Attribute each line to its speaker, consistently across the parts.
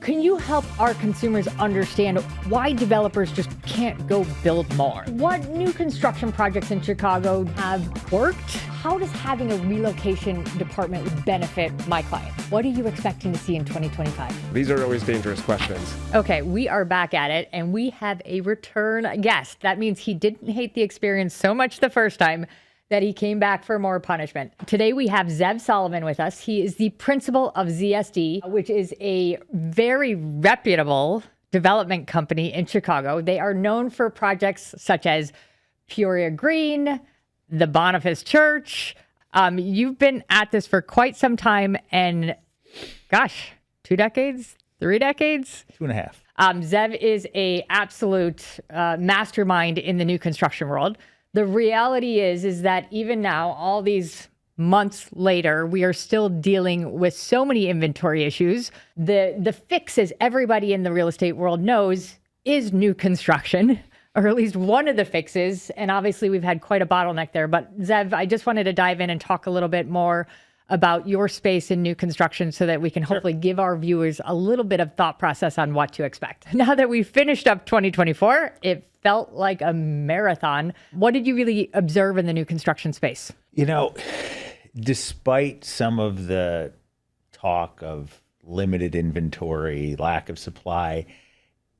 Speaker 1: can you help our consumers understand why developers just can't go build more? What new construction projects in Chicago have worked? How does having a relocation department benefit my clients? What are you expecting to see in 2025?
Speaker 2: These are always dangerous questions.
Speaker 1: Okay, we are back at it, and we have a return guest. That means he didn't hate the experience so much the first time that he came back for more punishment. Today we have Zev Salomon with us. He is the principal of ZSD, which is a very reputable development company in Chicago. They are known for projects such as Peoria Green, the Boniface Church. You've been at this for quite some time, and gosh, 2 decades, 3 decades?
Speaker 3: 2.5.
Speaker 1: Zev is a absolute mastermind in the new construction world. The reality is that even now, all these months later, we are still dealing with so many inventory issues. The fix, as everybody in the real estate world knows, is new construction, or at least one of the fixes. And obviously, we've had quite a bottleneck there. But Zev, I just wanted to dive in and talk a little bit more about your space in new construction so that we can hopefully give our viewers a little bit of thought process on what to expect. Now that we've finished up 2024, it felt like a marathon. What did you really observe in the new construction space?
Speaker 3: You know, despite some of the talk of limited inventory, lack of supply,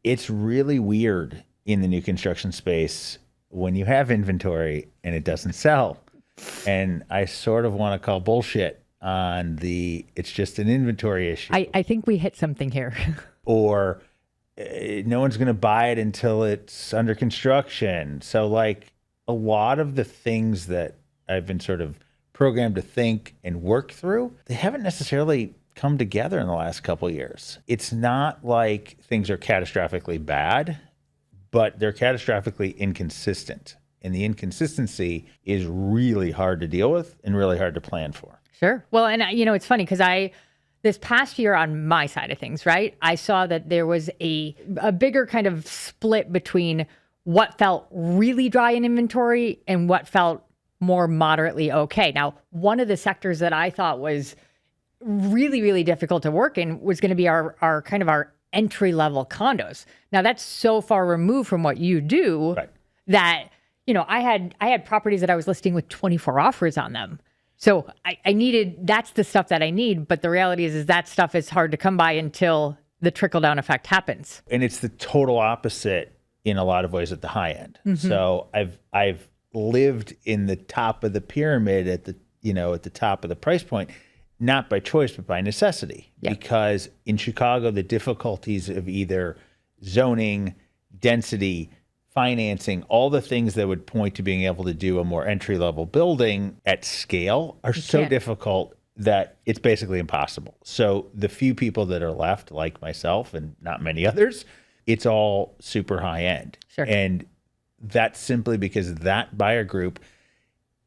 Speaker 3: it's really weird in the new construction space when you have inventory and it doesn't sell. And I sort of want to call bullshit on it's just an inventory issue.
Speaker 1: I think we hit something here.
Speaker 3: Or no one's going to buy it until it's under construction. So like a lot of the things that I've been sort of programmed to think and work through, they haven't necessarily come together in the last couple of years. It's not like things are catastrophically bad, but they're catastrophically inconsistent. And the inconsistency is really hard to deal with and really hard to plan for.
Speaker 1: Sure. Well, and it's funny because this past year on my side of things, right, I saw that there was a bigger kind of split between what felt really dry in inventory and what felt more moderately okay. Now, one of the sectors that I thought was really, really difficult to work in was going to be our kind of our entry-level condos. Now, that's so far removed from what you do that I had properties that I was listing with 24 offers on them. So that's the stuff that I need. But the reality is that stuff is hard to come by until the trickle down effect happens.
Speaker 3: And it's the total opposite in a lot of ways at the high end. Mm-hmm. So I've lived in the top of the pyramid at the top of the price point, not by choice, but by necessity. Yep. Because in Chicago, the difficulties of either zoning, density, financing, all the things that would point to being able to do a more entry-level building at scale are so difficult that it's basically impossible. So the few people that are left, like myself and not many others, it's all super high-end.
Speaker 1: Sure.
Speaker 3: And that's simply because that buyer group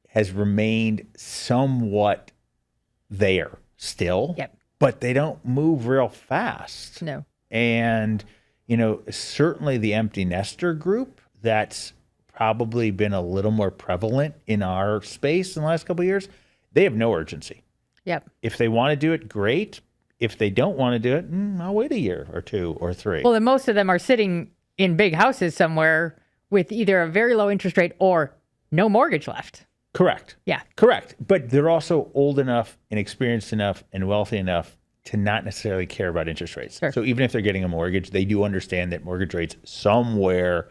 Speaker 3: has remained somewhat there still, but they don't move real fast.
Speaker 1: No.
Speaker 3: And certainly the empty nester group, that's probably been a little more prevalent in our space in the last couple of years. They have no urgency.
Speaker 1: Yep.
Speaker 3: If they want to do it, great. If they don't want to do it, I'll wait a year or 2 or 3.
Speaker 1: Well, and most of them are sitting in big houses somewhere with either a very low interest rate or no mortgage left.
Speaker 3: Correct.
Speaker 1: Yeah.
Speaker 3: Correct. But they're also old enough and experienced enough and wealthy enough to not necessarily care about interest rates.
Speaker 1: Sure.
Speaker 3: So even if they're getting a mortgage, they do understand that mortgage rates somewhere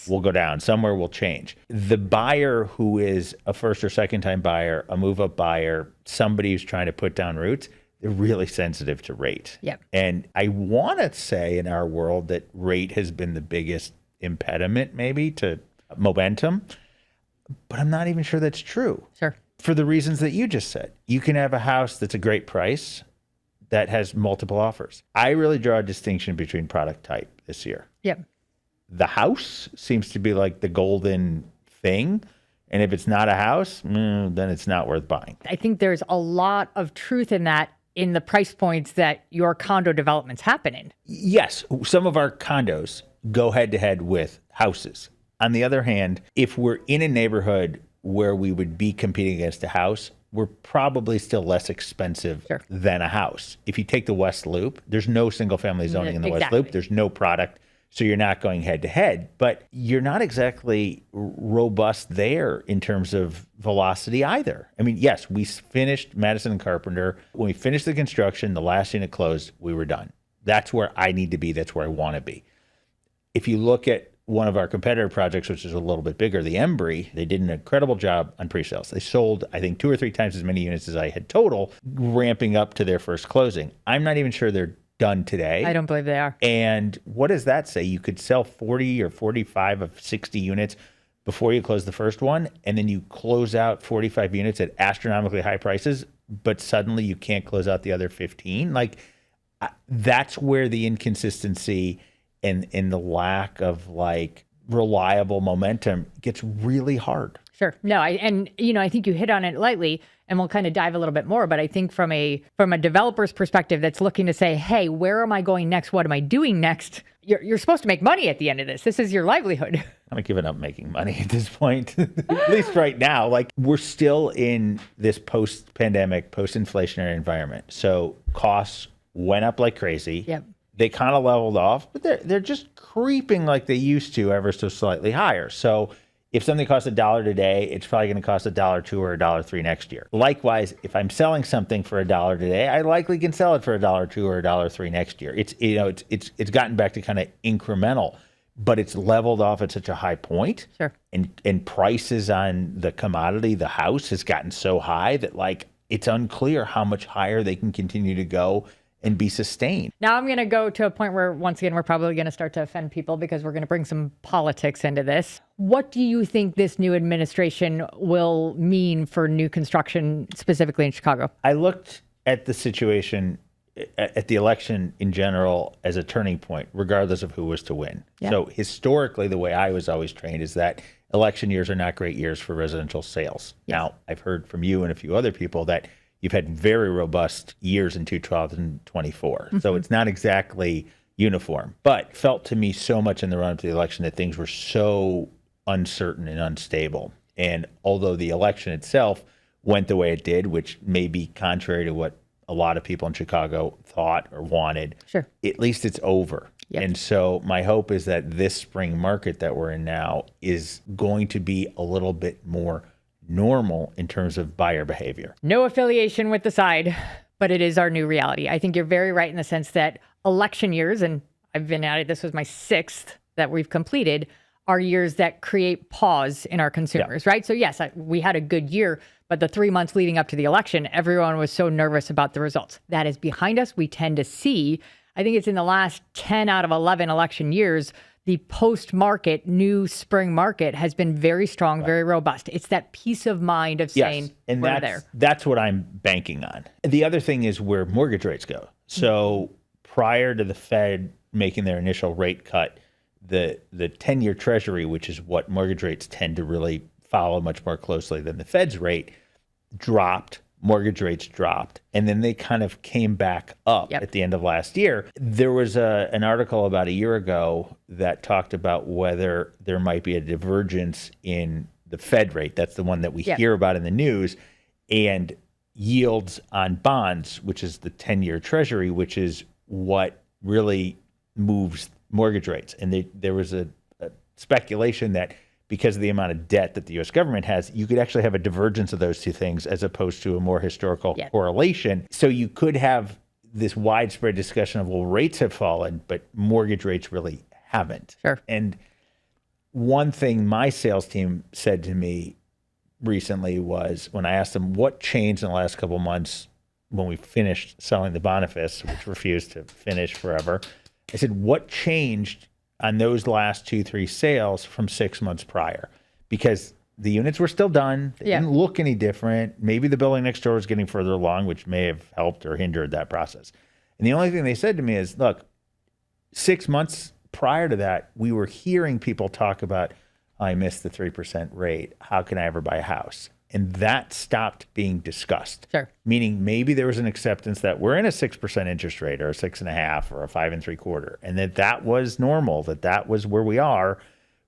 Speaker 3: will go down, somewhere will change. The buyer who is a first or second time buyer, a move-up buyer, somebody who's trying to put down roots, they're really sensitive to rate.
Speaker 1: Yep.
Speaker 3: And I want to say in our world that rate has been the biggest impediment maybe to momentum, but I'm not even sure that's true.
Speaker 1: Sure.
Speaker 3: For the reasons that you just said. You can have a house that's a great price that has multiple offers. I really draw a distinction between product type this year.
Speaker 1: Yep.
Speaker 3: The house seems to be like the golden thing. And if it's not a house, then it's not worth buying.
Speaker 1: I think there's a lot of truth in that in the price points that your condo developments happen in.
Speaker 3: Yes. Some of our condos go head to head with houses. On the other hand, if we're in a neighborhood where we would be competing against a house, we're probably still less expensive
Speaker 1: Sure.
Speaker 3: than a house. If you take the West Loop, there's no single family zoning in the West Loop. There's no product. So you're not going head to head, but you're not exactly robust there in terms of velocity either. I mean, yes, we finished Madison and Carpenter. When we finished the construction, the last unit closed, we were done. That's where I need to be. That's where I want to be. If you look at one of our competitor projects, which is a little bit bigger, the NIMBY, they did an incredible job on pre-sales. They sold, I think, 2 or 3 times as many units as I had total, ramping up to their first closing. I'm not even sure they're done today.
Speaker 1: I don't believe they are.
Speaker 3: And what does that say? You could sell 40 or 45 of 60 units before you close the first one, and then you close out 45 units at astronomically high prices, but suddenly you can't close out the other 15. Like, that's where the inconsistency and the lack of like reliable momentum gets really hard.
Speaker 1: Sure. No, I think you hit on it lightly, and we'll kind of dive a little bit more. But I think from a developer's perspective that's looking to say, hey, where am I going next? What am I doing next? You're supposed to make money at the end of this. This is your livelihood.
Speaker 3: I'm not giving up making money at this point, at least right now. Like, we're still in this post-pandemic, post-inflationary environment. So costs went up like crazy.
Speaker 1: Yep.
Speaker 3: They kind of leveled off, but they're just creeping like they used to, ever so slightly higher. So if something costs $1 today, it's probably going to cost $1.02 or $1.03 next year. Likewise, if I'm selling something for $1 today, I likely can sell it for $1.02 or $1.03 next year. It's gotten back to kind of incremental, but it's leveled off at such a high point.
Speaker 1: Sure.
Speaker 3: And prices on the commodity, the house, has gotten so high that like it's unclear how much higher they can continue to go and be sustained.
Speaker 1: Now I'm going to go to a point where, once again, we're probably going to start to offend people because we're going to bring some politics into this. What do you think this new administration will mean for new construction, specifically in Chicago?
Speaker 3: I looked at the situation, at the election in general, as a turning point, regardless of who was to win.
Speaker 1: Yeah.
Speaker 3: So historically, the way I was always trained is that election years are not great years for residential sales.
Speaker 1: Yes.
Speaker 3: Now, I've heard from you and a few other people that you've had very robust years in 2024. Mm-hmm. So it's not exactly uniform, but felt to me so much in the run-up to the election that things were so uncertain and unstable. And although the election itself went the way it did, which may be contrary to what a lot of people in Chicago thought or wanted,
Speaker 1: sure,
Speaker 3: at least it's over.
Speaker 1: Yep.
Speaker 3: And so my hope is that this spring market that we're in now is going to be a little bit more normal in terms of buyer behavior.
Speaker 1: No affiliation with the side, but it is our new reality. I think you're very right in the sense that election years, and I've been at it, this was my 6th that we've completed, are years that create pause in our consumers, right? So yes, we had a good year, but the 3 months leading up to the election, everyone was so nervous about the results. That is behind us. We tend to see, I think it's in the last 10 out of 11 election years, the post-market, new spring market has been very strong, right, very robust. It's that peace of mind of saying,
Speaker 3: yes, and
Speaker 1: we're there.
Speaker 3: That's what I'm banking on. The other thing is where mortgage rates go. So prior to the Fed making their initial rate cut, the 10-year Treasury, which is what mortgage rates tend to really follow much more closely than the Fed's rate, dropped. Mortgage rates dropped, and then they kind of came back up at the end of last year. There was an article about a year ago that talked about whether there might be a divergence in the Fed rate. That's the one that we hear about in the news, and yields on bonds, which is the 10-year Treasury, which is what really moves mortgage rates. And there was a speculation that because of the amount of debt that the U.S. government has, you could actually have a divergence of those two things as opposed to a more historical correlation. So you could have this widespread discussion of, well, rates have fallen, but mortgage rates really haven't.
Speaker 1: Sure.
Speaker 3: And one thing my sales team said to me recently was, when I asked them what changed in the last couple of months when we finished selling the Boniface, which refused to finish forever, I said, what changed on those last 2-3 sales from 6 months prior? Because the units were still done. They didn't look any different. Maybe the building next door was getting further along, which may have helped or hindered that process. And the only thing they said to me is, look, 6 months prior to that, we were hearing people talk about, I missed the 3% rate. How can I ever buy a house? And that stopped being discussed.
Speaker 1: Sure.
Speaker 3: Meaning maybe there was an acceptance that we're in a 6% interest rate or a 6.5 or a 5 3/4, and that was normal, that was where we are.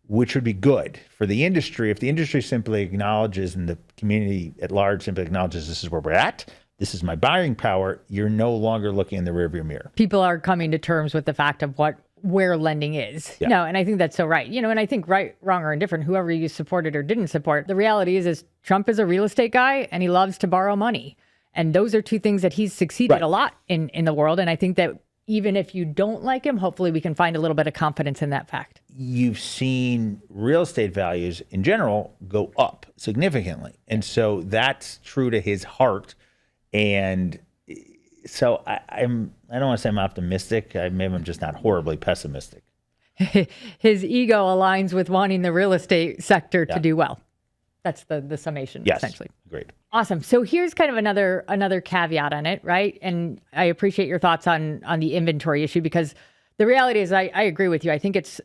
Speaker 3: which would be good for the industry if the industry simply acknowledges and the community at large simply acknowledges this is where we're at. This is my buying power. You're no longer looking in the rearview mirror.
Speaker 1: People are coming to terms with the fact of where lending is.
Speaker 3: Yeah.
Speaker 1: No, and I think that's so right. And I think right, wrong, or indifferent, whoever you supported or didn't support, the reality is Trump is a real estate guy and he loves to borrow money. And those are two things that he's succeeded a lot in the world. And I think that even if you don't like him, hopefully we can find a little bit of confidence in that fact.
Speaker 3: You've seen real estate values in general go up significantly. And so that's true to his heart. And so I don't want to say I'm optimistic. Maybe I'm just not horribly pessimistic.
Speaker 1: His ego aligns with wanting the real estate sector to do well. That's the summation, essentially.
Speaker 3: Great.
Speaker 1: Awesome. So here's kind of another caveat on it, right? And I appreciate your thoughts on the inventory issue, because the reality is I agree with you. I think it's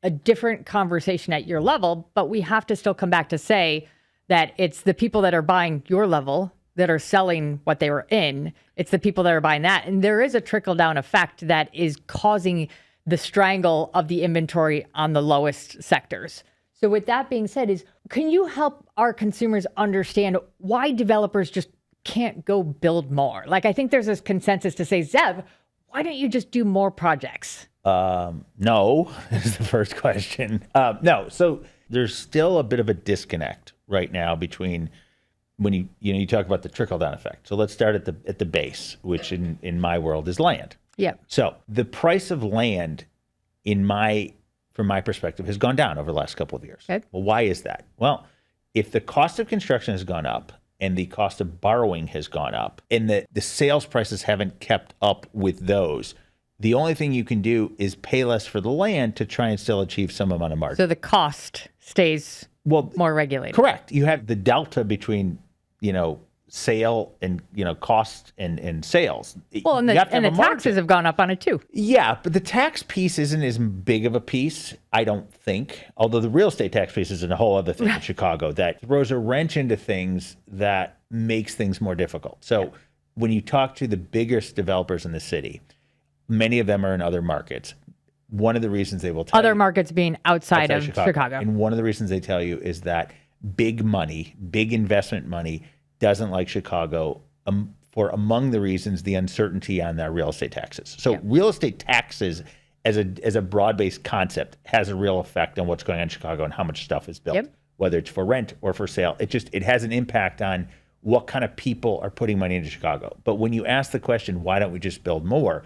Speaker 1: a different conversation at your level, but we have to still come back to say that it's the people that are buying your level that are selling what they were in. It's the people that are buying that. And there is a trickle down effect that is causing the strangle of the inventory on the lowest sectors. So with that being said, can you help our consumers understand why developers just can't go build more? Like, I think there's this consensus to say, Zev, why don't you just do more projects?
Speaker 3: No, is the first question. No. So there's still a bit of a disconnect right now between when you talk about the trickle down effect. So let's start at the base, which in my world is land.
Speaker 1: Yeah.
Speaker 3: So the price of land from my perspective, has gone down over the last couple of years.
Speaker 1: Okay.
Speaker 3: Well, why is that? Well, if the cost of construction has gone up and the cost of borrowing has gone up and the sales prices haven't kept up with those, the only thing you can do is pay less for the land to try and still achieve some amount of margin.
Speaker 1: So the cost stays more regulated.
Speaker 3: Correct. You have the delta between, sale and, cost and sales.
Speaker 1: Well, and the taxes have gone up on it too.
Speaker 3: Yeah, but the tax piece isn't as big of a piece, I don't think. Although the real estate tax piece is a whole other thing in Chicago that throws a wrench into things that makes things more difficult. So when you talk to the biggest developers in the city, many of them are in other markets. One of the reasons they will tell
Speaker 1: other markets being outside of Chicago.
Speaker 3: And one of the reasons they tell you is that big money, big investment money doesn't like Chicago for, among the reasons, the uncertainty on their real estate taxes. So real estate taxes as a broad-based concept has a real effect on what's going on in Chicago and how much stuff is built, whether it's for rent or for sale. It has an impact on what kind of people are putting money into Chicago. But when you ask the question, why don't we just build more?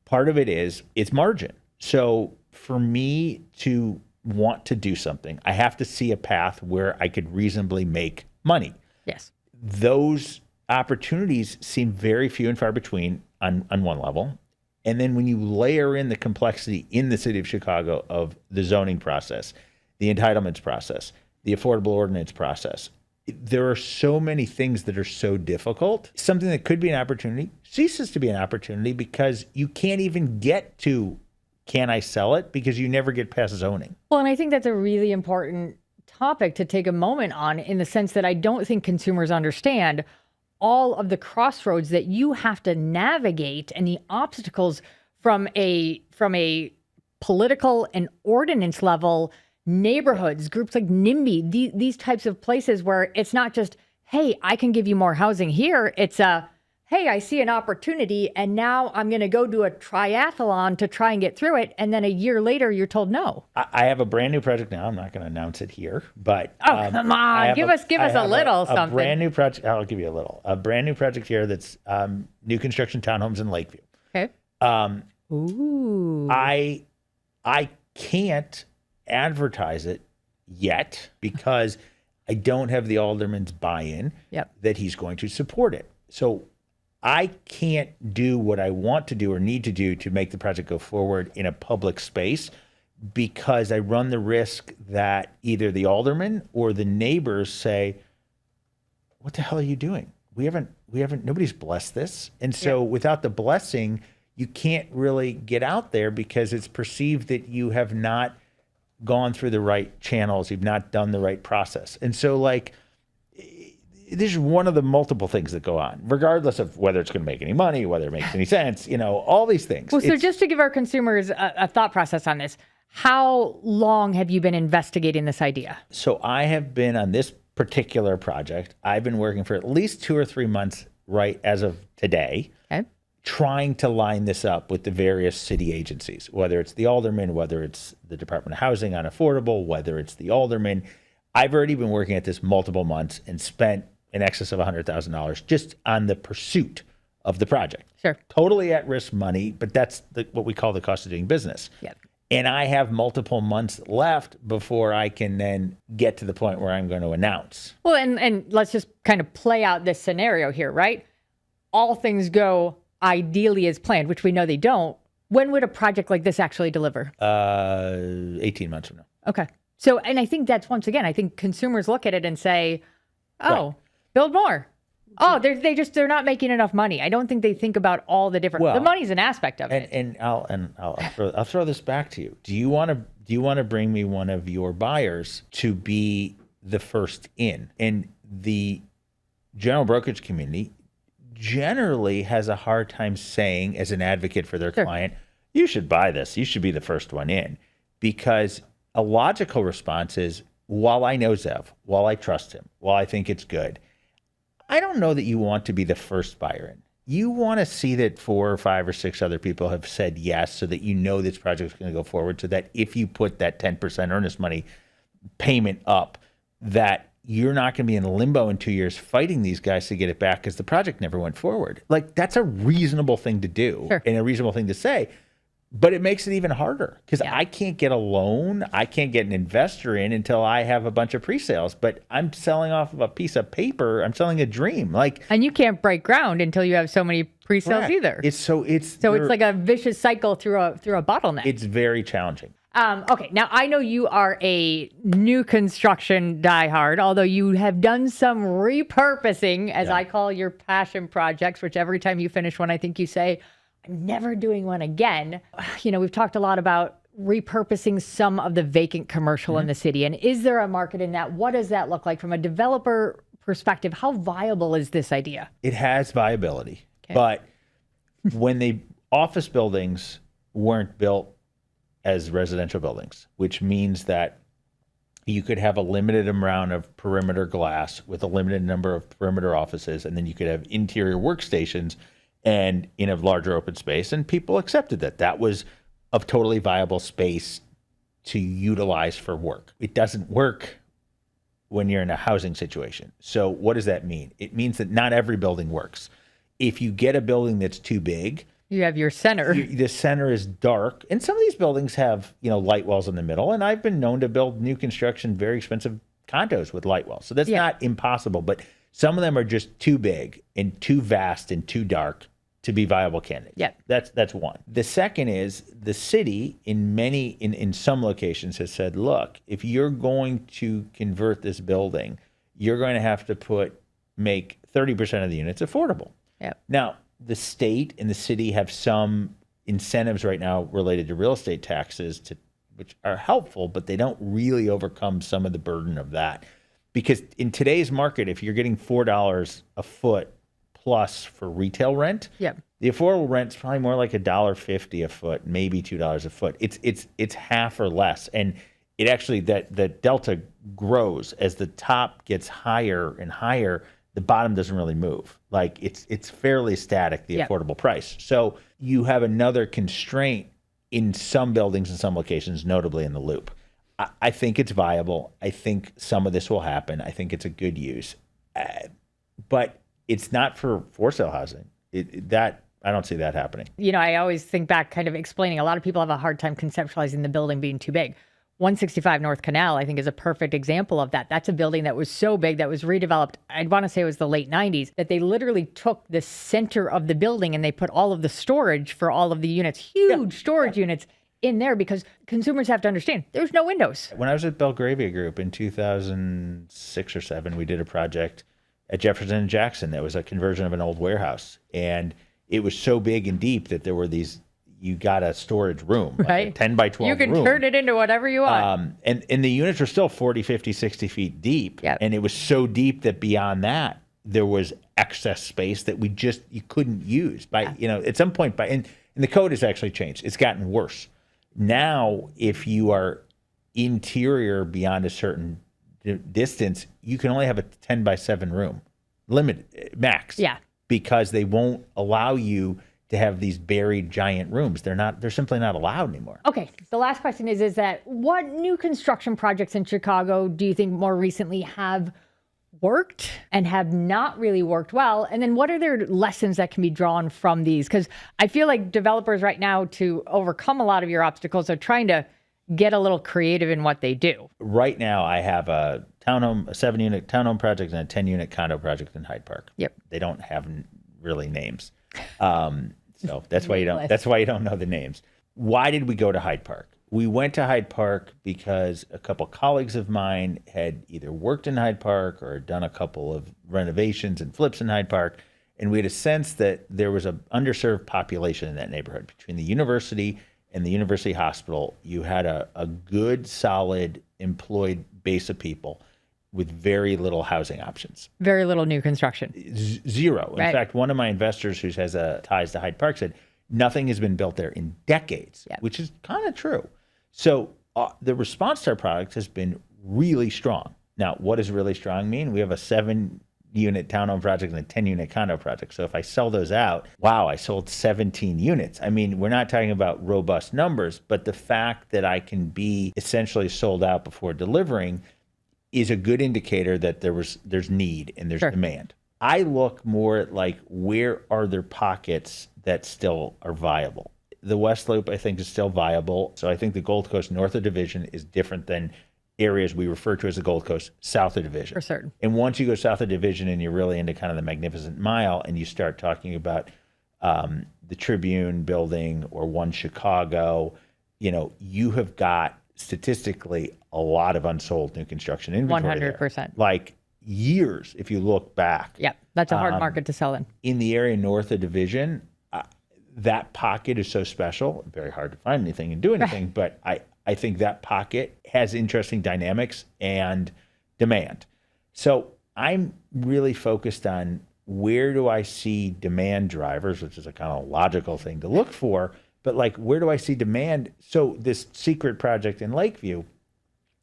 Speaker 3: Part of it is it's margin. So for me to want to do something, I have to see a path where I could reasonably make money.
Speaker 1: Yes.
Speaker 3: Those opportunities seem very few and far between on one level. And then when you layer in the complexity in the city of Chicago of the zoning process, the entitlements process, the affordable ordinance process, there are so many things that are so difficult. Something that could be an opportunity ceases to be an opportunity because you can't even get to, can I sell it? Because you never get past zoning.
Speaker 1: Well, and I think that's a really important topic to take a moment on, in the sense that I don't think consumers understand all of the crossroads that you have to navigate and the obstacles from a political and ordinance level, neighborhoods, groups like NIMBY, these types of places where it's not just, hey, I can give you more housing here. It's hey, I see an opportunity and now I'm going to go do a triathlon to try and get through it. And then a year later, you're told no.
Speaker 3: I have a brand new project now. I'm not going to announce it here, but
Speaker 1: come on, give us a little something.
Speaker 3: A brand new project. I'll give you a little. A brand new project here that's new construction townhomes in Lakeview.
Speaker 1: Okay. Ooh.
Speaker 3: I can't advertise it yet because I don't have the alderman's buy-in that he's going to support it. So I can't do what I want to do or need to do to make the project go forward in a public space because I run the risk that either the alderman or the neighbors say, what the hell are you doing? Nobody's blessed this. And so without the blessing, you can't really get out there because it's perceived that you have not gone through the right channels. You've not done the right process. And so this is one of the multiple things that go on, regardless of whether it's going to make any money, whether it makes any sense, all these things.
Speaker 1: Well, so just to give our consumers a thought process on this, How long have you been investigating this idea?
Speaker 3: So I have been on this particular project. I've been working for at least 2 or 3 months right as of today,
Speaker 1: Okay.
Speaker 3: trying to line this up with the various city agencies, whether it's the alderman, whether it's the Department of Housing on affordable, whether it's the alderman. I've already been working at this multiple months and spent in excess of $100,000 just on the pursuit of the project.
Speaker 1: Sure.
Speaker 3: Totally at risk money, but that's what we call the cost of doing business.
Speaker 1: Yep.
Speaker 3: And I have multiple months left before I can then get to the point where I'm going to announce.
Speaker 1: Well, and let's just kind of play out this scenario here, right? All things go ideally as planned, which we know they don't. When would a project like this actually deliver?
Speaker 3: 18 months from now.
Speaker 1: Okay. So, and I think that's, once again, I think consumers look at it and say, oh,
Speaker 3: Right.
Speaker 1: build more. Oh, they're not making enough money. I don't think they think about all the different. The money's an aspect of it.
Speaker 3: And I'll throw this back to you. Do you want to bring me one of your buyers to be the first in? And the general brokerage community generally has a hard time saying, as an advocate for their client, you should buy this. You should be the first one in, because a logical response is, while I know Zev, while I trust him, while I think it's good, I don't know that you want to be the first buyer in. You want to see that 4 or 5 or 6 other people have said yes, so that you know this project is going to go forward, so that if you put that 10% earnest money payment up, that you're not going to be in limbo in 2 years fighting these guys to get it back because the project never went forward. Like, that's a reasonable thing to do and a reasonable thing to say. But it makes it even harder because I can't get a loan. I can't get an investor in until I have a bunch of pre-sales. But I'm selling off of a piece of paper. I'm selling a dream.
Speaker 1: And you can't break ground until you have so many pre-sales either.
Speaker 3: It's
Speaker 1: like a vicious cycle through a bottleneck.
Speaker 3: It's very challenging.
Speaker 1: Okay, now I know you are a new construction diehard, although you have done some repurposing, as I call your passion projects, which every time you finish one, I think you say, I'm never doing one again. You know, we've talked a lot about repurposing some of the vacant commercial in the city. And is there a market in that? What does that look like from a developer perspective? How viable is this idea?
Speaker 3: It has viability, but when the office buildings weren't built as residential buildings, which means that you could have a limited amount of perimeter glass with a limited number of perimeter offices, and then you could have interior workstations and in a larger open space, and people accepted that. That was a totally viable space to utilize for work. It doesn't work when you're in a housing situation. So what does that mean? It means that not every building works. If you get a building that's too big,
Speaker 1: you have your center.
Speaker 3: The center is dark, and some of these buildings have, light wells in the middle. And I've been known to build new construction, very expensive condos with light wells. So that's not impossible, but some of them are just too big and too vast and too dark to be viable candidates.
Speaker 1: Yeah.
Speaker 3: That's one. The second is the city in some locations has said, look, if you're going to convert this building, you're going to have to make 30% of the units affordable.
Speaker 1: Yeah.
Speaker 3: Now, the state and the city have some incentives right now related to real estate taxes, which are helpful, but they don't really overcome some of the burden of that. Because in today's market, if you're getting $4 a foot plus for retail rent, the affordable rent's probably more like $1.50 a foot, maybe $2 a foot. It's half or less, and it actually the delta grows as the top gets higher and higher. The bottom doesn't really move. Like it's fairly static, the affordable price. So you have another constraint in some buildings in some locations, notably in the Loop. I think it's viable. I think some of this will happen. I think it's a good use, but it's not for sale housing. I don't see that happening.
Speaker 1: I always think back, kind of explaining. A lot of people have a hard time conceptualizing the building being too big. 165 North Canal, I think, is a perfect example of that. That's a building that was so big that was redeveloped. I'd want to say it was the late 90s, that they literally took the center of the building and they put all of the storage for all of the units, huge storage units in there, because consumers have to understand there's no windows.
Speaker 3: When I was at Belgravia Group in 2006 or 7, we did a project at Jefferson and Jackson that was a conversion of an old warehouse. And it was so big and deep that there were you got a storage room, like a 10 by 12 room.
Speaker 1: You can turn it into whatever you want.
Speaker 3: And the units were still 40, 50, 60 feet deep.
Speaker 1: Yep.
Speaker 3: And it was so deep that beyond that, there was excess space that you couldn't use. At some point, and the code has actually changed. It's gotten worse. Now, if you are interior beyond a certain distance, you can only have a 10 by 7 room max.
Speaker 1: Yeah.
Speaker 3: Because they won't allow you to have these buried giant rooms. They're simply not allowed anymore.
Speaker 1: Okay. The last question is that what new construction projects in Chicago do you think more recently have worked and have not really worked well? And then what are there lessons that can be drawn from these? Because I feel like developers right now, to overcome a lot of your obstacles, are trying to get a little creative in what they do.
Speaker 3: Right now, I have a 7-unit townhome project and a 10-unit condo project in Hyde Park.
Speaker 1: Yep.
Speaker 3: They don't have really names. So that's why you don't know the names. Why did we go to Hyde Park? We went to Hyde Park because a couple colleagues of mine had either worked in Hyde Park or done a couple of renovations and flips in Hyde Park. And we had a sense that there was an underserved population in that neighborhood. Between the university and the university hospital, you had a good, solid, employed base of people with very little housing options.
Speaker 1: Very little new construction.
Speaker 3: Zero. In
Speaker 1: Right.
Speaker 3: fact, one of my investors who has ties to Hyde Park said, nothing has been built there in decades, which is kind of true. So the response to our product has been really strong. Now, what does really strong mean? We have a 7-unit townhome project and a 10-unit condo project. So if I sell those out, wow, I sold 17 units. I mean, we're not talking about robust numbers, but the fact that I can be essentially sold out before delivering is a good indicator that there's need and there's demand. I look more at like, where are there pockets that still are viable? The West Loop, I think, is still viable. So I think the Gold Coast north of Division is different than areas we refer to as the Gold Coast south of Division.
Speaker 1: For certain.
Speaker 3: And once you go south of Division and you're really into kind of the Magnificent Mile and you start talking about the Tribune building or One Chicago, you have got statistically a lot of unsold new construction inventory
Speaker 1: 100%.
Speaker 3: there. Like years, if you look back.
Speaker 1: Yep. That's a hard market to sell in.
Speaker 3: In the area north of Division, that pocket is so special. Very hard to find anything and do anything, but I think that pocket has interesting dynamics and demand. So I'm really focused on where do I see demand drivers, which is a kind of logical thing to look for, but like, where do I see demand? So this secret project in Lakeview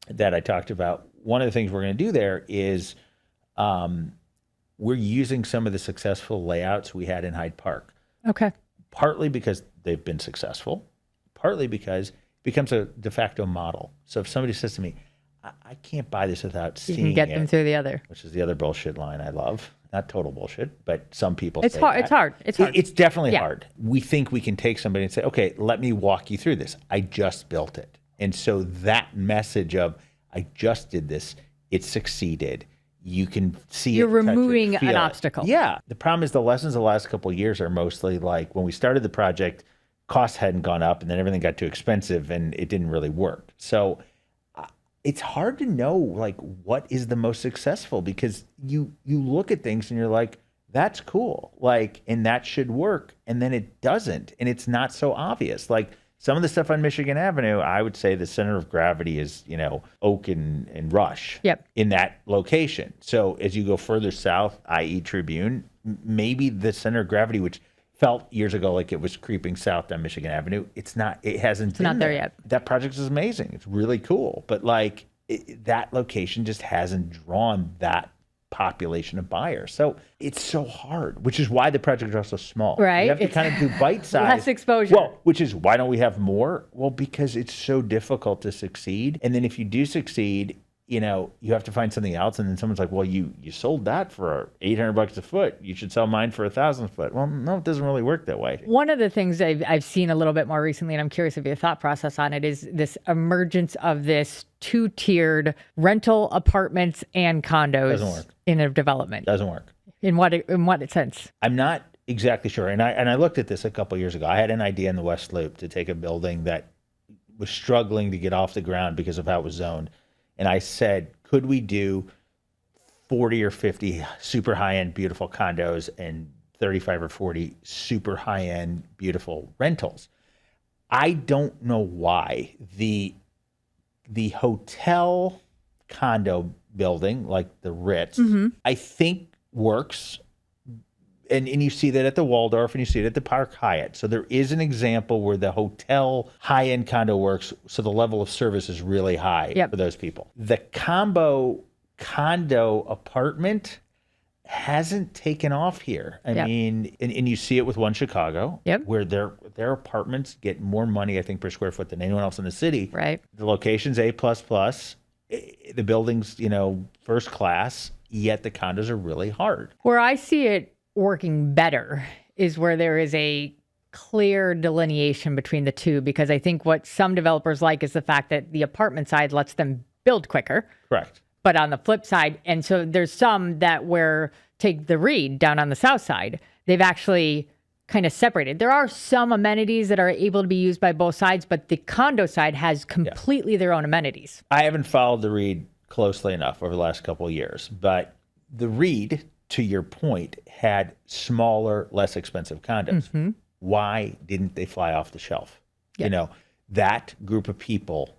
Speaker 3: that I talked about, one of the things we're going to do there is we're using some of the successful layouts we had in Hyde Park.
Speaker 1: Okay.
Speaker 3: Partly because they've been successful, partly because it becomes a de facto model. So if somebody says to me, I can't buy this without seeing it.
Speaker 1: You can get them through the other.
Speaker 3: Which is the other bullshit line I love. Not total bullshit, but some people
Speaker 1: say hard. It's hard. It's hard.
Speaker 3: It's definitely hard. We think we can take somebody and say, okay, let me walk you through this. I just built it. And so that message of, I just did this, it succeeded. You can see
Speaker 1: You're
Speaker 3: it,
Speaker 1: removing
Speaker 3: touch it, feel
Speaker 1: an
Speaker 3: it.
Speaker 1: obstacle.
Speaker 3: Yeah. The problem is the lessons the last couple of years are mostly like when we started the project, costs hadn't gone up and then everything got too expensive and it didn't really work. So it's hard to know like what is the most successful because you look at things and you're like, that's cool. Like, and that should work. And then it doesn't. And it's not so obvious. Like some of the stuff on Michigan Avenue, I would say the center of gravity is, Oak and Rush in that location. So as you go further south, i.e. Tribune, maybe the center of gravity, which felt years ago like it was creeping south down Michigan Avenue, it hasn't been
Speaker 1: not there yet.
Speaker 3: That project is amazing. It's really cool. But like that location just hasn't drawn that population of buyers. So it's so hard, which is why the projects are so small.
Speaker 1: Right.
Speaker 3: You have to kind of do bite size.
Speaker 1: Less exposure.
Speaker 3: Well, which is why don't we have more? Well, because it's so difficult to succeed. And then if you do succeed, you have to find something else. And then someone's like, well, you sold that for $800 a foot. You should sell mine for $1,000 a foot. Well, no, it doesn't really work that way.
Speaker 1: One of the things I've seen a little bit more recently, and I'm curious of your thought process on it, is this emergence of this 2-tiered rental apartments and condos in a development.
Speaker 3: Doesn't work.
Speaker 1: In what sense?
Speaker 3: I'm not exactly sure. And I looked at this a couple of years ago. I had an idea in the West Loop to take a building that was struggling to get off the ground because of how it was zoned. And I said, could we do 40 or 50 super high-end beautiful condos and 35 or 40 super high-end beautiful rentals? I don't know why the hotel condo building, like the Ritz, I think works And you see that at the Waldorf and you see it at the Park Hyatt. So there is an example where the hotel high-end condo works, so the level of service is really high for those people. The combo condo apartment hasn't taken off here. I mean, and you see it with One Chicago, where their apartments get more money, I think, per square foot than anyone else in the city.
Speaker 1: Right.
Speaker 3: The location's A++, the building's, first class, yet the condos are really hard.
Speaker 1: Where I see it working better is where there is a clear delineation between the two, because I think what some developers like is the fact that the apartment side lets them build quicker.
Speaker 3: Correct.
Speaker 1: But on the flip side, and so there's some that where, take the Reed down on the south side, they've actually kind of separated. There are some amenities that are able to be used by both sides, but the condo side has completely their own amenities.
Speaker 3: I haven't followed the Reed closely enough over the last couple of years, but the Reed, to your point, had smaller, less expensive condos. Why didn't they fly off the shelf? That group of people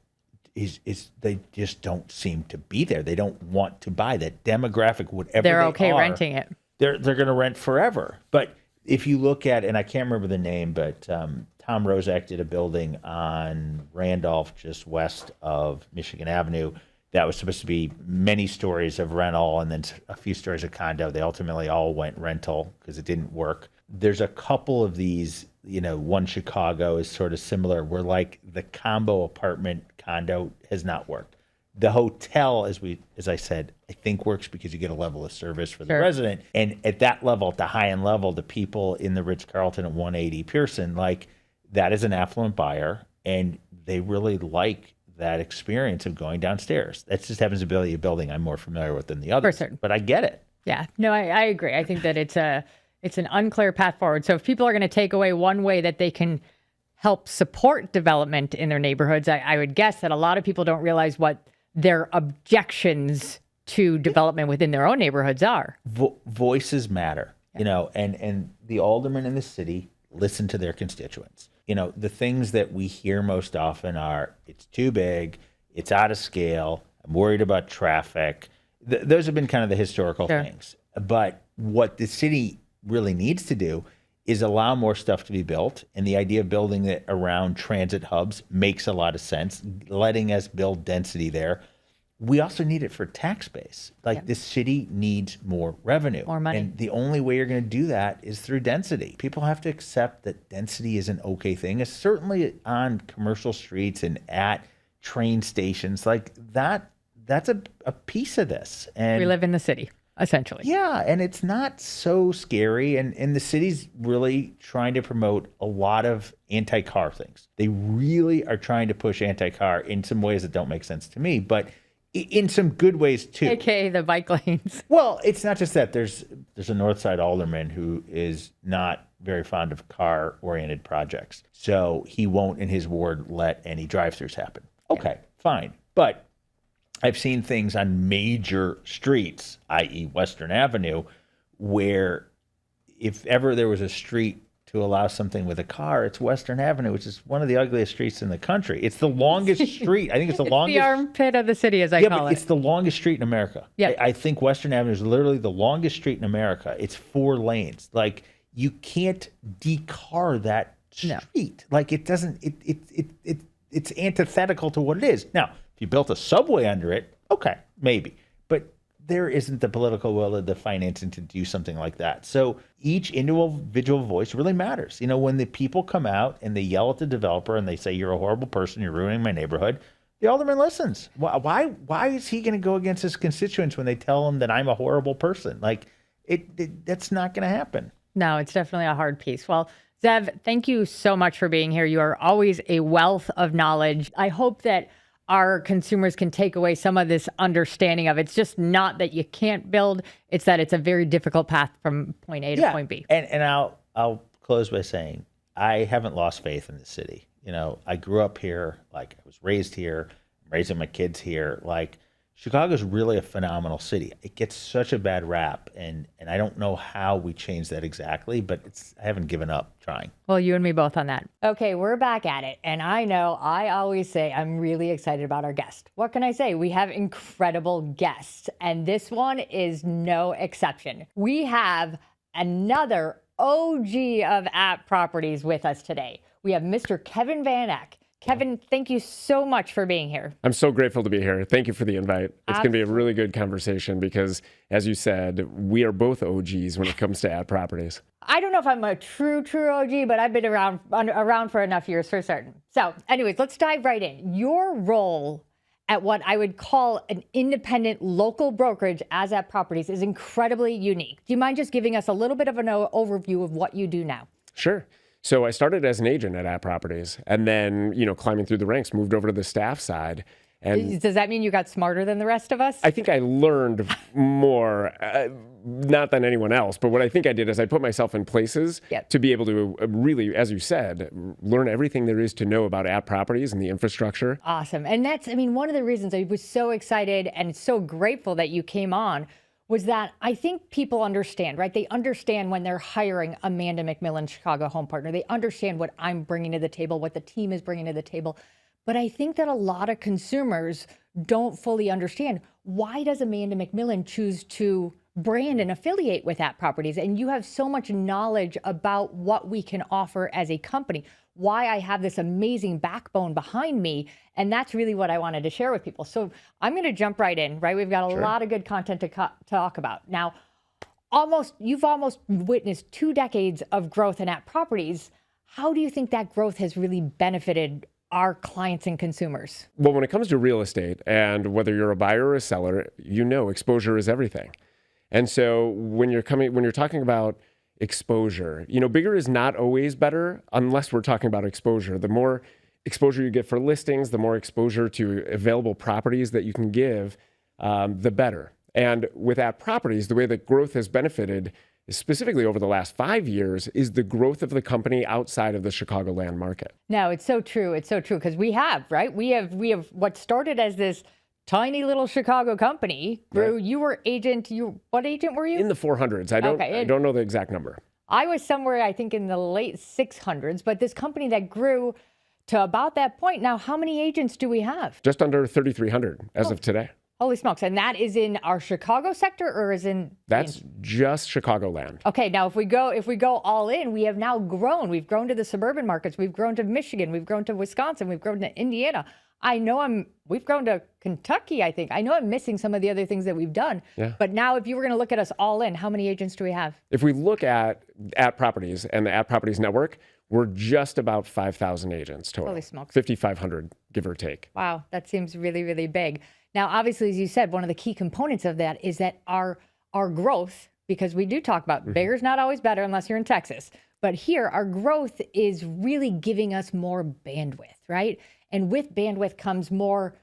Speaker 3: is they just don't seem to be there. They don't want to buy that demographic, whatever
Speaker 1: they're okay renting it.
Speaker 3: They're going to rent forever. But if you look at, and I can't remember the name, but Tom Rozak did a building on Randolph, just west of Michigan Avenue, that was supposed to be many stories of rental and then a few stories of condo. They ultimately all went rental because it didn't work. There's a couple of these, One Chicago is sort of similar, where like the combo apartment condo has not worked. The hotel, as I said, I think works because you get a level of service for the resident. And at that level, at the high end level, the people in the Ritz-Carlton at 180 Pearson, like that is an affluent buyer, and they really like that experience of going downstairs. That just happens to be a building I'm more familiar with than the others. But I get it.
Speaker 1: Yeah, no, I agree. I think that it's an unclear path forward. So if people are going to take away one way that they can help support development in their neighborhoods, I would guess that a lot of people don't realize what their objections to development within their own neighborhoods are.
Speaker 3: Voices matter, and the aldermen in the city listen to their constituents. The things that we hear most often are, it's too big, it's out of scale, I'm worried about traffic. Those have been kind of the historical things. But what the city really needs to do is allow more stuff to be built. And the idea of building it around transit hubs makes a lot of sense, letting us build density there. We also need it for tax base. The city needs more revenue.
Speaker 1: More money.
Speaker 3: And the only way you're going to do that is through density. People have to accept that density is an okay thing. It's certainly on commercial streets and at train stations. Like that's a piece of this. And
Speaker 1: we live in the city, essentially.
Speaker 3: Yeah, and it's not so scary. And the city's really trying to promote a lot of anti-car things. They really are trying to push anti-car in some ways that don't make sense to me, but in some good ways too.
Speaker 1: AKA the bike lanes.
Speaker 3: Well, it's not just that. There's a North Side alderman who is not very fond of car-oriented projects. So he won't, in his ward, let any drive-thrus happen. Okay, fine. But I've seen things on major streets, i.e. Western Avenue, where if ever there was a street to allow something with a car, it's Western Avenue, which is one of the ugliest streets in the country. It's the longest street. I think it's the longest.
Speaker 1: The armpit of the city, as I call it.
Speaker 3: It's the longest street in America.
Speaker 1: Yeah.
Speaker 3: I think Western Avenue is literally the longest street in America. It's 4 lanes. Like, you can't decar that street. No. Like, it doesn't, it's antithetical to what it is. Now, if you built a subway under it, okay, maybe. But there isn't the political will or the financing to do something like that. So each individual voice really matters. When the people come out and they yell at the developer and they say, you're a horrible person, you're ruining my neighborhood, the alderman listens. Why is he going to go against his constituents when they tell him that I'm a horrible person? Like, that's not going to happen.
Speaker 1: No, it's definitely a hard piece. Well, Zev, thank you so much for being here. You are always a wealth of knowledge. I hope that our consumers can take away some of this understanding of it's just not that you can't build, it's that it's a very difficult path from point A to point B.
Speaker 3: And I'll close by saying I haven't lost faith in the city. I grew up here, I was raised here, I'm raising my kids here. Chicago's really a phenomenal city. It gets such a bad rap, and I don't know how we change that exactly, but I haven't given up trying.
Speaker 1: Well, you and me both on that. Okay, we're back at it. And I know I always say I'm really excited about our guest. What can I say? We have incredible guests, and this one is no exception. We have another OG of App Properties with us today. We have Mr. Kevin Van Eck. Kevin, thank you so much for being here.
Speaker 2: I'm so grateful to be here. Thank you for the invite. It's going to be a really good conversation because, as you said, we are both OGs when it comes to App Properties.
Speaker 1: I don't know if I'm a true OG, but I've been around for enough years for certain. So anyways, let's dive right in. Your role at what I would call an independent local brokerage as App Properties is incredibly unique. Do you mind just giving us a little bit of an overview of what you do now?
Speaker 2: Sure. So I started as an agent at App Properties and then, climbing through the ranks, moved over to the staff side. And
Speaker 1: does that mean you got smarter than the rest of us?
Speaker 2: I think I learned more, not than anyone else, but what I think I did is I put myself in places to be able to really, as you said, learn everything there is to know about App Properties and the infrastructure.
Speaker 1: Awesome. And that's, one of the reasons I was so excited and so grateful that you came on was that I think people understand, right? They understand when they're hiring Amanda McMillan, Chicago home partner. They understand what I'm bringing to the table, what the team is bringing to the table. But I think that a lot of consumers don't fully understand, why does Amanda McMillan choose to brand and affiliate with App Properties? And you have so much knowledge about what we can offer as a company, why I have this amazing backbone behind me. And that's really what I wanted to share with people. So I'm going to jump right in, right? We've got a lot of good content to talk about. Now, you've almost witnessed 2 decades of growth in App Properties. How do you think that growth has really benefited our clients and consumers?
Speaker 2: Well, when it comes to real estate, and whether you're a buyer or a seller, exposure is everything. And so when you're talking about exposure, bigger is not always better unless we're talking about exposure. The more exposure you get for listings, the more exposure to available properties that you can give, the better. And with App Properties, the way that growth has benefited, specifically over the last 5 years, is the growth of the company outside of the Chicagoland market.
Speaker 1: No, it's so true. It's so true because we have what started as this tiny little Chicago company grew. Right. You were what agent were you?
Speaker 2: In the 400s. I don't know the exact number.
Speaker 1: I was somewhere, I think, in the late 600s, but this company that grew to about that point. Now, how many agents do we have?
Speaker 2: Just under 3,300 as of today.
Speaker 1: Holy smokes. And that is in our Chicago sector or is in?
Speaker 2: That's just Chicagoland.
Speaker 1: Okay. Now, if we go all in, we have now grown. We've grown to the suburban markets. We've grown to Michigan. We've grown to Wisconsin. We've grown to Indiana. We've grown to Kentucky, I think. I know I'm missing some of the other things that we've done. Yeah. But now if you were going to look at us all in, how many agents do we have?
Speaker 2: If we look at App Properties and the App Properties network, we're just about 5,000 agents total.
Speaker 1: Holy smokes.
Speaker 2: 5,500, give or take.
Speaker 1: Wow. That seems really, really big. Now, obviously, as you said, one of the key components of that is that our growth, because we do talk about bigger's not always better unless you're in Texas. But here, our growth is really giving us more bandwidth, right? And with bandwidth comes more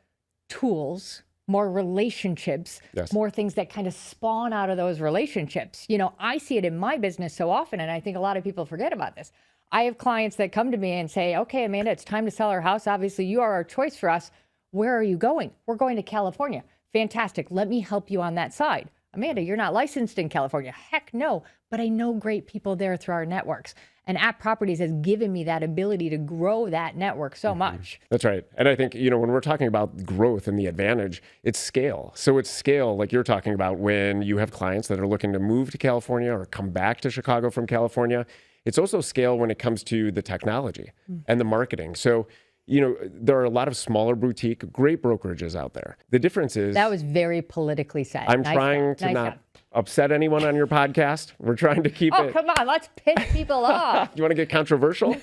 Speaker 1: tools, more relationships, more things that kind of spawn out of those relationships. I see it in my business so often, and I think a lot of people forget about this. I have clients that come to me and say, okay, Amanda, it's time to sell our house. Obviously, you are our choice for us. Where are you going? We're going to California. Fantastic. Let me help you on that side. Amanda, you're not licensed in California. Heck no, but I know great people there through our networks. And App Properties has given me that ability to grow that network so much.
Speaker 2: That's right. And I think, when we're talking about growth and the advantage, it's scale. So it's scale, like you're talking about, when you have clients that are looking to move to California or come back to Chicago from California. It's also scale when it comes to the technology and the marketing. So, there are a lot of smaller boutique, great brokerages out there. The difference is...
Speaker 1: That was very politically said.
Speaker 2: I'm trying to not upset anyone on your podcast. We're trying to keep it...
Speaker 1: Oh, come on. Let's piss people off.
Speaker 2: You want to get controversial?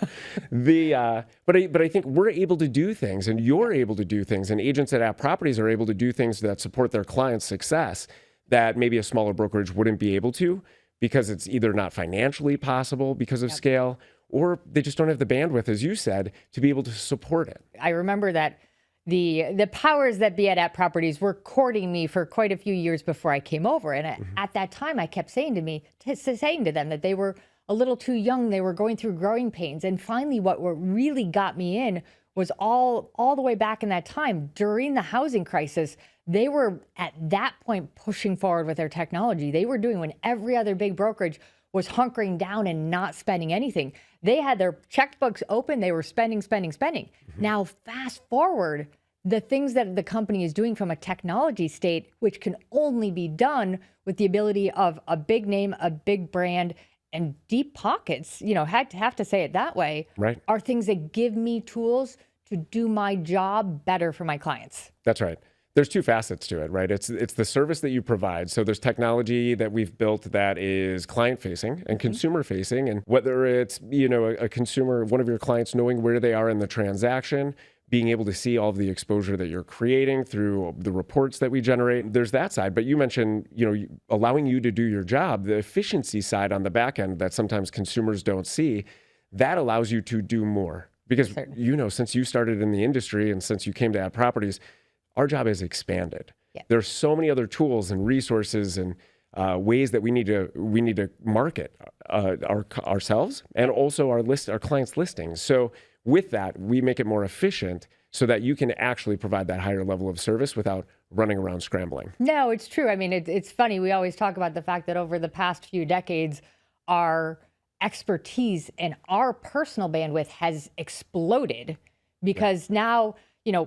Speaker 2: But I think we're able to do things, and you're able to do things, and agents at App Properties are able to do things that support their clients' success that maybe a smaller brokerage wouldn't be able to, because it's either not financially possible because of scale, or they just don't have the bandwidth, as you said, to be able to support it.
Speaker 1: I remember that the powers that be at App Properties were courting me for quite a few years before I came over. And at that time, I kept saying to them that they were a little too young. They were going through growing pains. And finally, what really got me in was all the way back in that time during the housing crisis. They were at that point pushing forward with their technology. They were doing when every other big brokerage was hunkering down and not spending anything. They had their checkbooks open. They were spending. Now, fast forward, the things that the company is doing from a technology state, which can only be done with the ability of a big name, a big brand, and deep pockets, have to say it that way,
Speaker 2: Right.
Speaker 1: are things that give me tools to do my job better for my clients.
Speaker 2: That's right. There's two facets to it, right? It's the service that you provide. So there's technology that we've built that is client facing and consumer facing. And whether it's, a consumer, one of your clients knowing where they are in the transaction, being able to see all of the exposure that you're creating through the reports that we generate, there's that side. But you mentioned, allowing you to do your job, the efficiency side on the back end that sometimes consumers don't see, that allows you to do more. Because, since you started in the industry and since you came to atproperties, our job has expanded. Yeah. There's so many other tools and resources and ways that we need to market ourselves and also our clients' listings. So with that, we make it more efficient so that you can actually provide that higher level of service without running around scrambling.
Speaker 1: No, it's true. I mean, it's funny. We always talk about the fact that over the past few decades, our expertise and our personal bandwidth has exploded because now,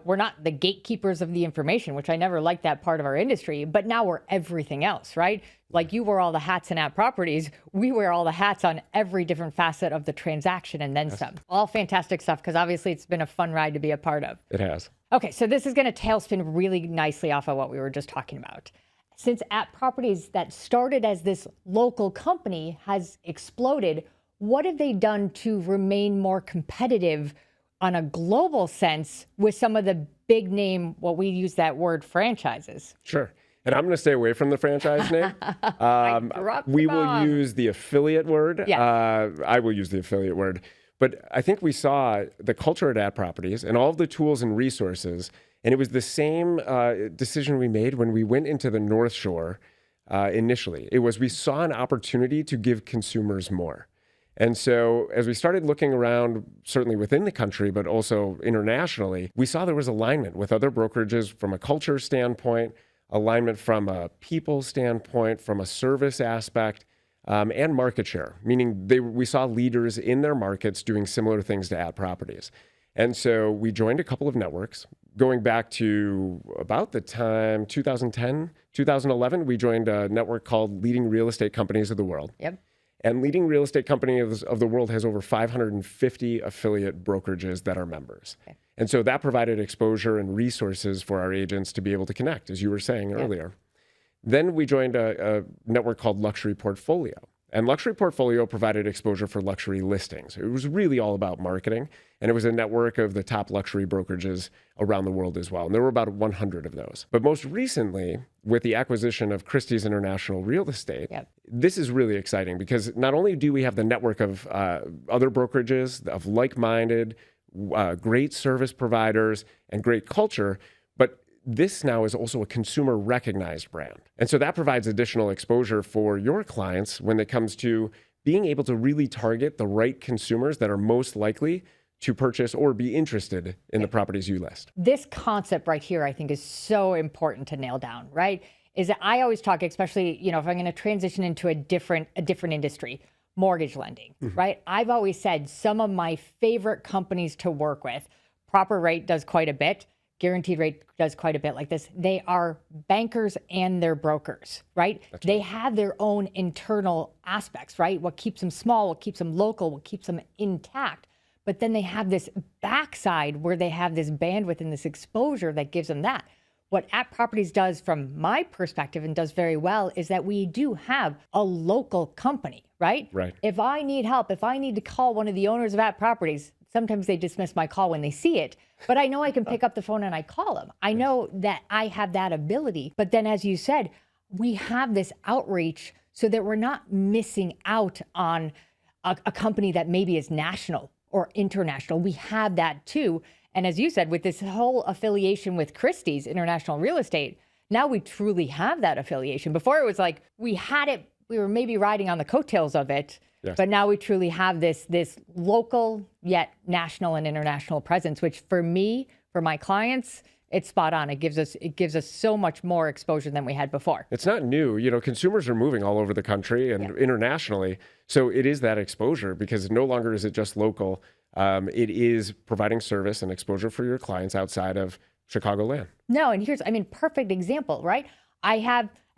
Speaker 1: we're not the gatekeepers of the information, which I never liked that part of our industry, but now we're everything else, right? Like you wear all the hats in atproperties, we wear all the hats on every different facet of the transaction and then some. All fantastic stuff, because obviously it's been a fun ride to be a part of.
Speaker 2: It has.
Speaker 1: Okay, so this is going to tailspin really nicely off of what we were just talking about. Since atproperties that started as this local company has exploded, what have they done to remain more competitive on a global sense with some of the big name, what we use that word, franchises?
Speaker 2: Sure. And I'm going to stay away from the franchise name. We will use the affiliate word.
Speaker 1: Yes.
Speaker 2: I will use the affiliate word. But I think we saw the culture at atproperties and all of the tools and resources. And it was the same decision we made when we went into the North Shore initially. We saw an opportunity to give consumers more. And so as we started looking around, certainly within the country, but also internationally, we saw there was alignment with other brokerages from a culture standpoint, alignment from a people standpoint, from a service aspect, and market share, meaning we saw leaders in their markets doing similar things to atproperties. And so we joined a couple of networks. Going back to about the time 2010, 2011, we joined a network called Leading Real Estate Companies of the World.
Speaker 1: Yep.
Speaker 2: And Leading Real Estate Company of the World has over 550 affiliate brokerages that are members. Okay. And so that provided exposure and resources for our agents to be able to connect, as you were saying earlier. Then we joined a network called Luxury Portfolio. And Luxury Portfolio provided exposure for luxury listings. It was really all about marketing. And it was a network of the top luxury brokerages around the world as well. And there were about 100 of those. But most recently, with the acquisition of Christie's International Real Estate, this is really exciting because not only do we have the network of other brokerages, of like-minded, great service providers, and great culture, but this now is also a consumer recognized brand. And so that provides additional exposure for your clients when it comes to being able to really target the right consumers that are most likely to purchase or be interested in the properties you list.
Speaker 1: This concept right here, I think, is so important to nail down, right? Is that I always talk, especially, if I'm going to transition into a different industry, mortgage lending, right? I've always said some of my favorite companies to work with, Proper Rate does quite a bit. Guaranteed Rate does quite a bit like this. They are bankers and they're brokers, right? They have their own internal aspects, right? What keeps them small, what keeps them local, what keeps them intact. But then they have this backside where they have this bandwidth and this exposure that gives them that. What atproperties does from my perspective and does very well is that we do have a local company, right?
Speaker 2: Right.
Speaker 1: If I need help, if I need to call one of the owners of atproperties, sometimes they dismiss my call when they see it, but I know I can pick up the phone and I call them. I know that I have that ability. But then, as you said, we have this outreach so that we're not missing out on a company that maybe is national or international. We have that too. And as you said, with this whole affiliation with Christie's International Real Estate, now we truly have that affiliation. Before it was like we had it, we were maybe riding on the coattails of it. Yes. But now we truly have this local yet national and international presence, which for me, for my clients, it's spot on. It gives us so much more exposure than we had before.
Speaker 2: It's not new. Consumers are moving all over the country and internationally. So it is that exposure because no longer is it just local. It is providing service and exposure for your clients outside of Chicagoland.
Speaker 1: No, and here's, perfect example, right?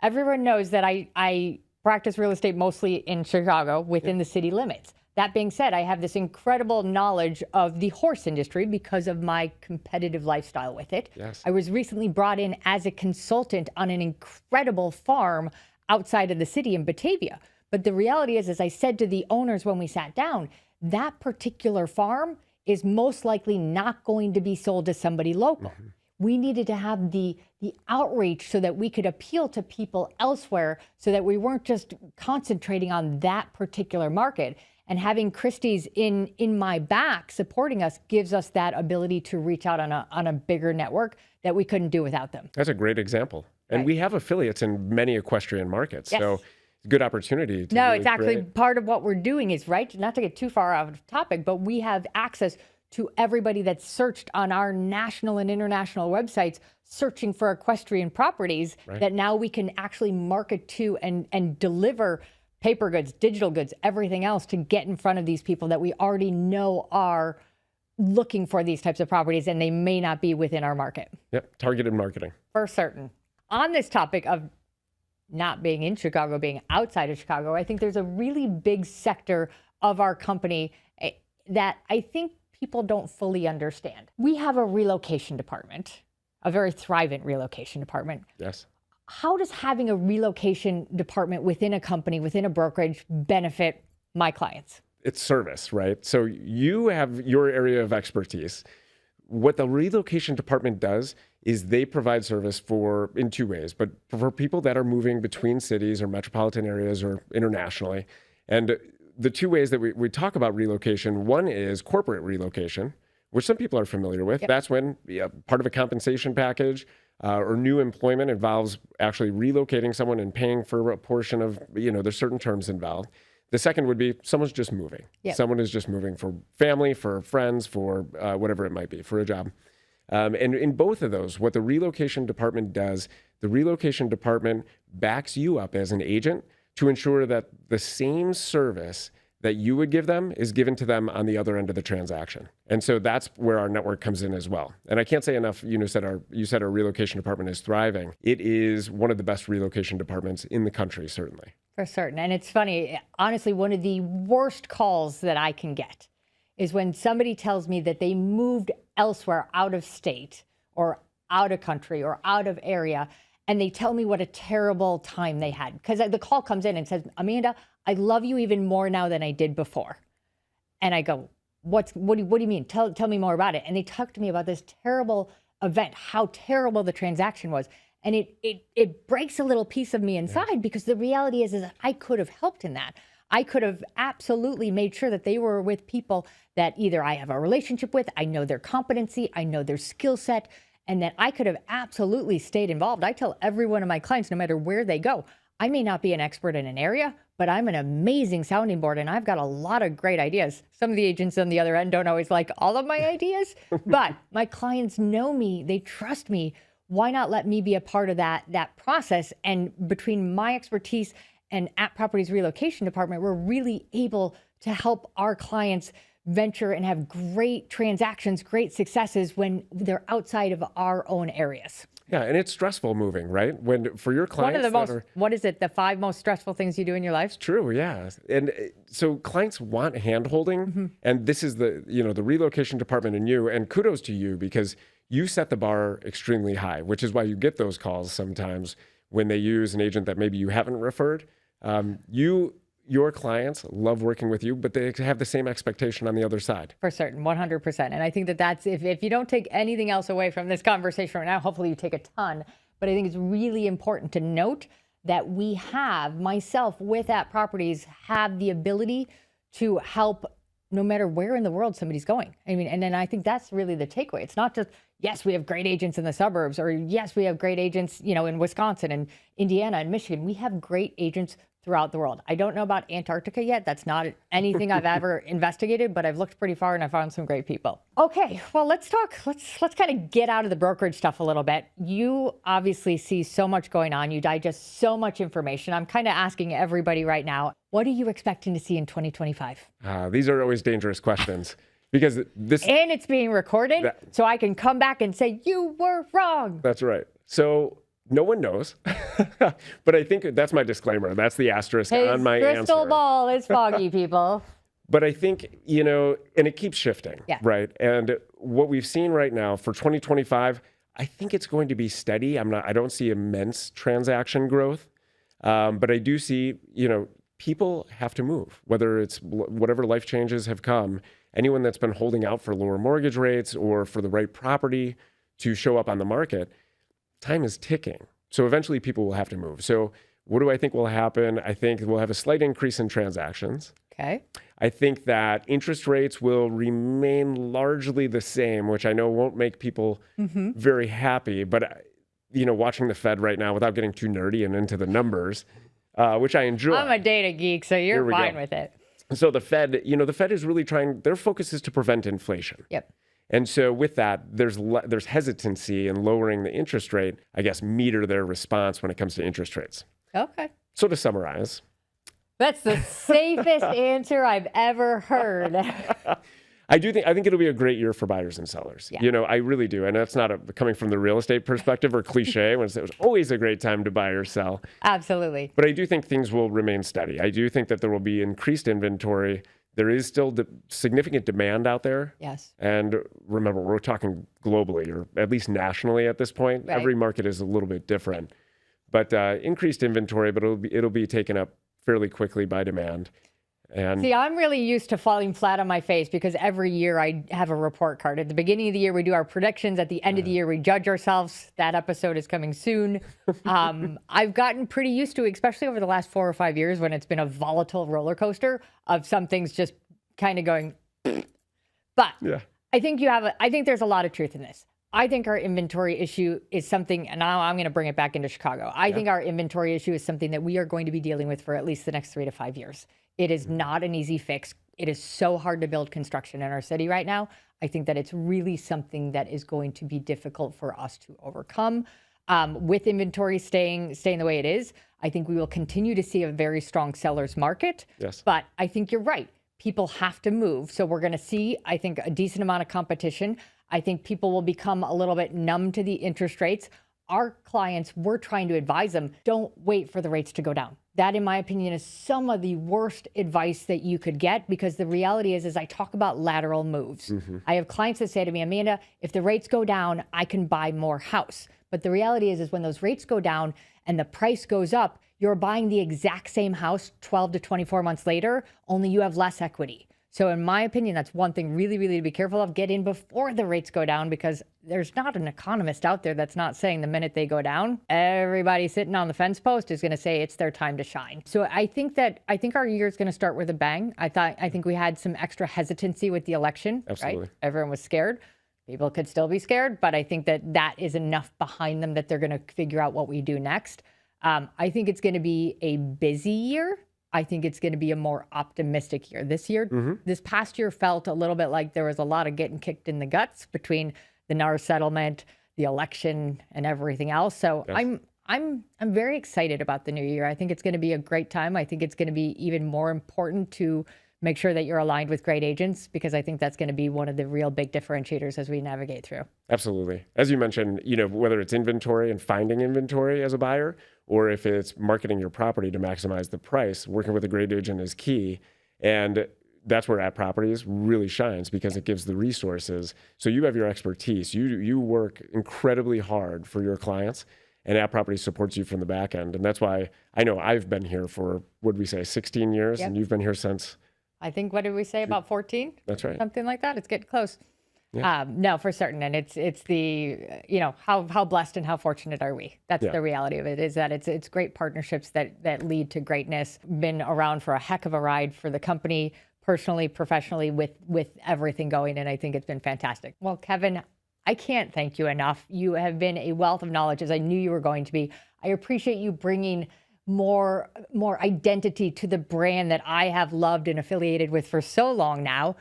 Speaker 1: Everyone knows that I practice real estate mostly in Chicago within the city limits. That being said, I have this incredible knowledge of the horse industry because of my competitive lifestyle with it.
Speaker 2: Yes.
Speaker 1: I was recently brought in as a consultant on an incredible farm outside of the city in Batavia. But the reality is, as I said to the owners when we sat down, that particular farm is most likely not going to be sold to somebody local. We needed to have the outreach so that we could appeal to people elsewhere so that we weren't just concentrating on that particular market. And having Christie's in my back supporting us gives us that ability to reach out on a bigger network that we couldn't do without them.
Speaker 2: That's a great example. And we have affiliates in many equestrian markets.
Speaker 1: Yes.
Speaker 2: So it's a good opportunity to
Speaker 1: No,
Speaker 2: really
Speaker 1: it's actually
Speaker 2: create-
Speaker 1: part of what we're doing is, right, not to get too far out of topic, but we have access to everybody that's searched on our national and international websites searching for equestrian properties that now we can actually market to and deliver paper goods, digital goods, everything else to get in front of these people that we already know are looking for these types of properties and they may not be within our market.
Speaker 2: Yep, targeted marketing.
Speaker 1: For certain. On this topic of not being in Chicago, being outside of Chicago, I think there's a really big sector of our company that I think people don't fully understand. We have a relocation department, a very thriving relocation department.
Speaker 2: Yes.
Speaker 1: How does having a relocation department within a company, within a brokerage, benefit my clients?
Speaker 2: It's service, right? So you have your area of expertise. What the relocation department does is they provide service in two ways, but for people that are moving between cities or metropolitan areas or internationally. And the two ways that we talk about relocation, one is corporate relocation, which some people are familiar with. Yep. That's when part of a compensation package or new employment involves actually relocating someone and paying for a portion of, there's certain terms involved. The second would be someone's just moving. Yep. Someone is just moving for family, for friends, for whatever it might be, for a job. And in both of those, what the relocation department does, the relocation department backs you up as an agent to ensure that the same service that you would give them is given to them on the other end of the transaction. And so that's where our network comes in as well. And I can't say enough, you said our relocation department is thriving. It is one of the best relocation departments in the country, certainly.
Speaker 1: For certain. And it's funny, honestly, one of the worst calls that I can get is when somebody tells me that they moved elsewhere out of state or out of country or out of area, and they tell me what a terrible time they had. Because the call comes in and says, Amanda, I love you even more now than I did before. And I go, what do you mean? Tell me more about it. And they talk to me about this terrible event, how terrible the transaction was. And it breaks a little piece of me inside because the reality is that I could have helped in that. I could have absolutely made sure that they were with people that either I have a relationship with, I know their competency, I know their skill set, and that I could have absolutely stayed involved. I tell every one of my clients, no matter where they go, I may not be an expert in an area, but I'm an amazing sounding board and I've got a lot of great ideas. Some of the agents on the other end don't always like all of my ideas, but my clients know me, they trust me. Why not let me be a part of that process? And between my expertise and atproperties relocation department, we're really able to help our clients venture and have great transactions, great successes when they're outside of our own areas.
Speaker 2: Yeah, and it's stressful moving, right? When for your clients,
Speaker 1: one of the most, what is it? The 5 most stressful things you do in your life?
Speaker 2: It's true, yeah. And so clients want hand-holding, and this is the relocation department and you, and kudos to you because you set the bar extremely high, which is why you get those calls sometimes when they use an agent that maybe you haven't referred. Your clients love working with you, but they have the same expectation on the other side.
Speaker 1: For certain, 100%. And I think that's, if you don't take anything else away from this conversation right now, hopefully you take a ton. But I think it's really important to note that we have, myself with atproperties, have the ability to help no matter where in the world somebody's going. I mean, and then I think that's really the takeaway. It's not just, yes, we have great agents in the suburbs, or yes, we have great agents, in Wisconsin and Indiana and Michigan. We have great agents throughout the world. I don't know about Antarctica yet. That's not anything I've ever investigated, but I've looked pretty far and I found some great people. Okay, well, let's kind of get out of the brokerage stuff a little bit. You obviously see so much going on. You digest so much information. I'm kind of asking everybody right now, what are you expecting to see in 2025?
Speaker 2: These are always dangerous questions because this...
Speaker 1: And it's being recorded, so I can come back and say, you were wrong.
Speaker 2: That's right. So No one knows, but I think that's my disclaimer. That's the asterisk on my answer.
Speaker 1: Crystal ball is foggy, people.
Speaker 2: But I think, and it keeps shifting, right? And what we've seen right now for 2025, I think it's going to be steady. I don't see immense transaction growth, but I do see, people have to move, whether it's whatever life changes have come. Anyone that's been holding out for lower mortgage rates or for the right property to show up on the market, time is ticking. So eventually people will have to move. So what do I think will happen? I think we'll have a slight increase in transactions.
Speaker 1: Okay.
Speaker 2: I think that interest rates will remain largely the same, which I know won't make people very happy. But, watching the Fed right now without getting too nerdy and into the numbers, which I enjoy.
Speaker 1: I'm a data geek, so you're fine with it.
Speaker 2: So the Fed, the Fed is really trying, their focus is to prevent inflation.
Speaker 1: Yep.
Speaker 2: And so with that, there's hesitancy in lowering the interest rate, I guess, meter their response when it comes to interest rates.
Speaker 1: Okay.
Speaker 2: So to summarize.
Speaker 1: That's the safest answer I've ever heard.
Speaker 2: I think it'll be a great year for buyers and sellers.
Speaker 1: Yeah.
Speaker 2: I really do. And that's not coming from the real estate perspective or cliche when it was always a great time to buy or sell.
Speaker 1: Absolutely.
Speaker 2: But I do think things will remain steady. I do think that there will be increased inventory. There is still significant demand out there.
Speaker 1: Yes.
Speaker 2: And remember, we're talking globally or at least nationally at this point.
Speaker 1: Right.
Speaker 2: Every market is a little bit different. But increased inventory, but it'll be taken up fairly quickly by demand. And
Speaker 1: see, I'm really used to falling flat on my face because every year I have a report card. At the beginning of the year, we do our predictions. At the end of the year, we judge ourselves. That episode is coming soon. I've gotten pretty used to, especially over the last 4 or 5 years when it's been a volatile roller coaster of some things just kind of going. But I think I think there's a lot of truth in this. I think our inventory issue is something, and now I'm going to bring it back into Chicago. I think our inventory issue is something that we are going to be dealing with for at least the next 3 to 5 years. It is not an easy fix. It is so hard to build construction in our city right now. I think that it's really something that is going to be difficult for us to overcome. With inventory staying the way it is, I think we will continue to see a very strong seller's market.
Speaker 2: Yes.
Speaker 1: But I think you're right. People have to move. So we're going to see, I think, a decent amount of competition. I think people will become a little bit numb to the interest rates. Our clients, we're trying to advise them, don't wait for the rates to go down. That, in my opinion, is some of the worst advice that you could get, because the reality is I talk about lateral moves. I have clients that say to me, Amanda, if the rates go down, I can buy more house. But the reality is when those rates go down and the price goes up, you're buying the exact same house 12 to 24 months later, only you have less equity. So in my opinion, that's one thing really, really to be careful of. Get in before the rates go down, because there's not an economist out there that's not saying the minute they go down, everybody sitting on the fence post is going to say it's their time to shine. So I think our year is going to start with a bang. I think we had some extra hesitancy with the election.
Speaker 2: Absolutely.
Speaker 1: Right? Everyone was scared. People could still be scared, but I think that is enough behind them that they're going to figure out what we do next. I think it's going to be a busy year. I think it's going to be a more optimistic year. This past year felt a little bit like there was a lot of getting kicked in the guts between the NAR settlement, the election, and everything else. So yes. I'm very excited about the new year. I think it's going to be a great time. I think it's going to be even more important to make sure that you're aligned with great agents, because I think that's going to be one of the real big differentiators as we navigate through.
Speaker 2: Absolutely. As you mentioned, whether it's inventory and finding inventory as a buyer, or if it's marketing your property to maximize the price, working with a great agent is key. And that's where atproperties really shines, because it gives the resources. So you have your expertise. You work incredibly hard for your clients, and atproperties supports you from the back end. And that's why I know I've been here for, what did we say, 16 years, and you've been here since...
Speaker 1: I think, what did we say, about 14?
Speaker 2: That's right.
Speaker 1: Something like that. It's getting close.
Speaker 2: Yeah.
Speaker 1: No, for certain. And it's the, how blessed and how fortunate are we? That's the reality of it, is that it's great partnerships that lead to greatness. Been around for a heck of a ride for the company, personally, professionally, with everything going. And I think it's been fantastic. Well, Kevin, I can't thank you enough. You have been a wealth of knowledge, as I knew you were going to be. I appreciate you bringing more identity to the brand that I have loved and affiliated with for so long now.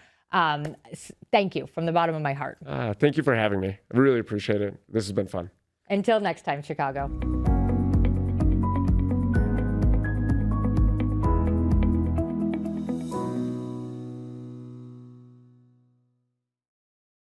Speaker 1: Thank you from the bottom of my heart.
Speaker 2: Thank you for having me. I really appreciate it. This has been fun.
Speaker 1: Until next time, Chicago.